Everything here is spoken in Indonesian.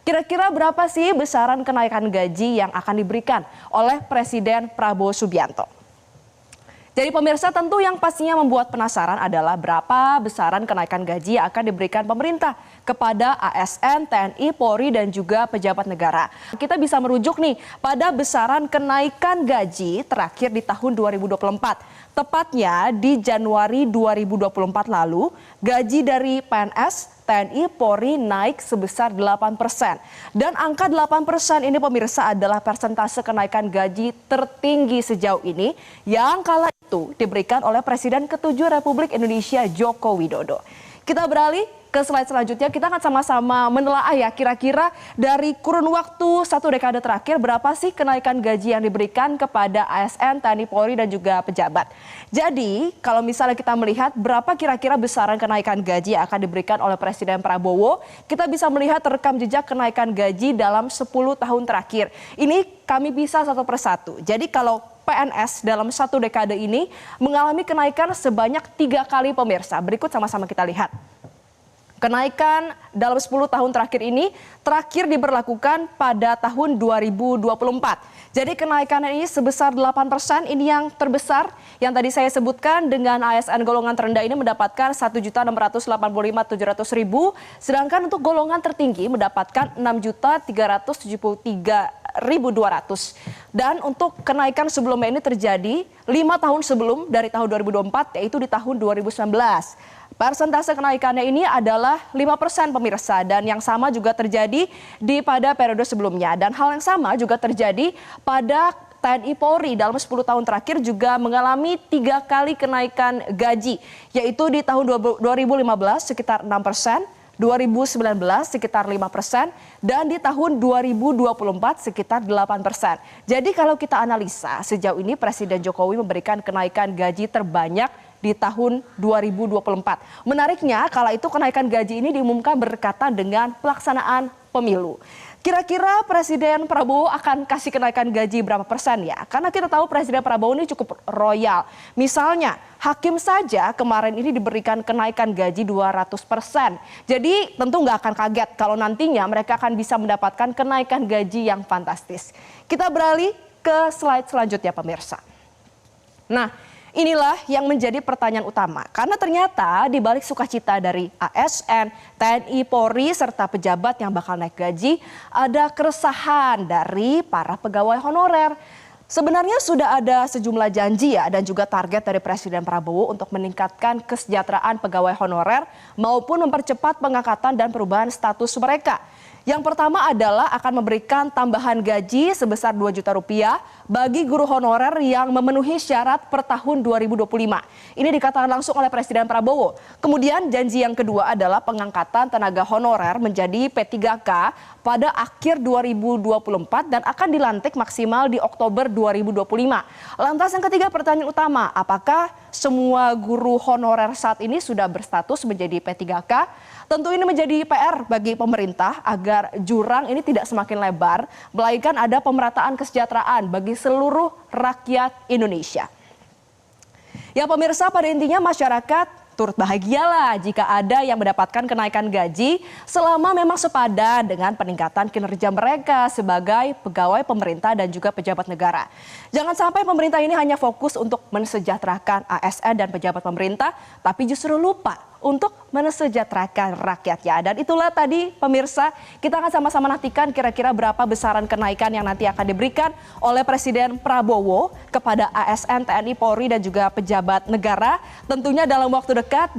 Kira-kira berapa sih besaran kenaikan gaji yang akan diberikan oleh Presiden Prabowo Subianto? Jadi pemirsa, tentu yang pastinya membuat penasaran adalah berapa besaran kenaikan gaji yang akan diberikan pemerintah kepada ASN, TNI, Polri, dan juga pejabat negara. Kita bisa merujuk nih pada besaran kenaikan gaji terakhir di tahun 2024. Tepatnya di Januari 2024 lalu, gaji dari PNS, TNI, Polri naik sebesar 8%. Dan angka 8% ini pemirsa adalah persentase kenaikan gaji tertinggi sejauh ini yang kala itu diberikan oleh Presiden ke-7 Republik Indonesia Joko Widodo. Kita beralih ke slide selanjutnya, kita akan sama-sama menelaah ya kira-kira dari kurun waktu 1 dekade terakhir berapa sih kenaikan gaji yang diberikan kepada ASN, TNI, Polri, dan juga pejabat. Jadi kalau misalnya kita melihat berapa kira-kira besaran kenaikan gaji yang akan diberikan oleh Presiden Prabowo, kita bisa melihat rekam jejak kenaikan gaji dalam 10 tahun terakhir. Ini kami bisa satu persatu. Jadi kalau PNS dalam 1 dekade ini mengalami kenaikan sebanyak 3 kali pemirsa. Berikut sama-sama kita lihat. Kenaikan dalam 10 tahun terakhir ini terakhir diberlakukan pada tahun 2024. Jadi kenaikan ini sebesar 8%, ini yang terbesar yang tadi saya sebutkan, dengan ASN golongan terendah ini mendapatkan 1.685.700.000, sedangkan untuk golongan tertinggi mendapatkan 6.373.200. Dan untuk kenaikan sebelumnya ini terjadi 5 tahun sebelum dari tahun 2024, yaitu di tahun 2019. Persentase kenaikannya ini adalah 5% pemirsa, dan yang sama juga terjadi pada periode sebelumnya. Dan hal yang sama juga terjadi pada TNI Polri dalam 10 tahun terakhir juga mengalami 3 kali kenaikan gaji, yaitu di tahun 2015 sekitar 6%, 2019 sekitar 5%, dan di tahun 2024 sekitar 8%. Jadi kalau kita analisa, sejauh ini Presiden Jokowi memberikan kenaikan gaji terbanyak di tahun 2024. Menariknya, kala itu kenaikan gaji ini diumumkan berdekatan dengan pelaksanaan pemilu. Kira-kira Presiden Prabowo akan kasih kenaikan gaji berapa persen ya? Karena kita tahu Presiden Prabowo ini cukup royal. Misalnya, hakim saja kemarin ini diberikan kenaikan gaji 200%. Jadi tentu nggak akan kaget kalau nantinya mereka akan bisa mendapatkan kenaikan gaji yang fantastis. Kita beralih ke slide selanjutnya pemirsa. Nah, inilah yang menjadi pertanyaan utama, karena ternyata di balik sukacita dari ASN, TNI, Polri, serta pejabat yang bakal naik gaji, ada keresahan dari para pegawai honorer. Sebenarnya sudah ada sejumlah janji ya dan juga target dari Presiden Prabowo untuk meningkatkan kesejahteraan pegawai honorer maupun mempercepat pengangkatan dan perubahan status mereka. Yang pertama adalah akan memberikan tambahan gaji sebesar 2 juta rupiah bagi guru honorer yang memenuhi syarat per tahun 2025. Ini dikatakan langsung oleh Presiden Prabowo. Kemudian janji yang kedua adalah pengangkatan tenaga honorer menjadi P3K pada akhir 2024 dan akan dilantik maksimal di Oktober 2025. Lantas yang ketiga, pertanyaan utama, apakah semua guru honorer saat ini sudah berstatus menjadi P3K? Tentu ini menjadi PR bagi pemerintah agar jurang ini tidak semakin lebar, melainkan ada pemerataan kesejahteraan bagi seluruh rakyat Indonesia. Ya pemirsa, pada intinya masyarakat turut bahagialah jika ada yang mendapatkan kenaikan gaji selama memang sepadan dengan peningkatan kinerja mereka sebagai pegawai pemerintah dan juga pejabat negara. Jangan sampai pemerintah ini hanya fokus untuk mensejahterakan ASN dan pejabat pemerintah, tapi justru lupa untuk mensejahterakan rakyatnya. Dan itulah tadi pemirsa, kita akan sama-sama nantikan kira-kira berapa besaran kenaikan yang nanti akan diberikan oleh Presiden Prabowo kepada ASN, TNI, Polri, dan juga pejabat negara. Tentunya dalam waktu dekat.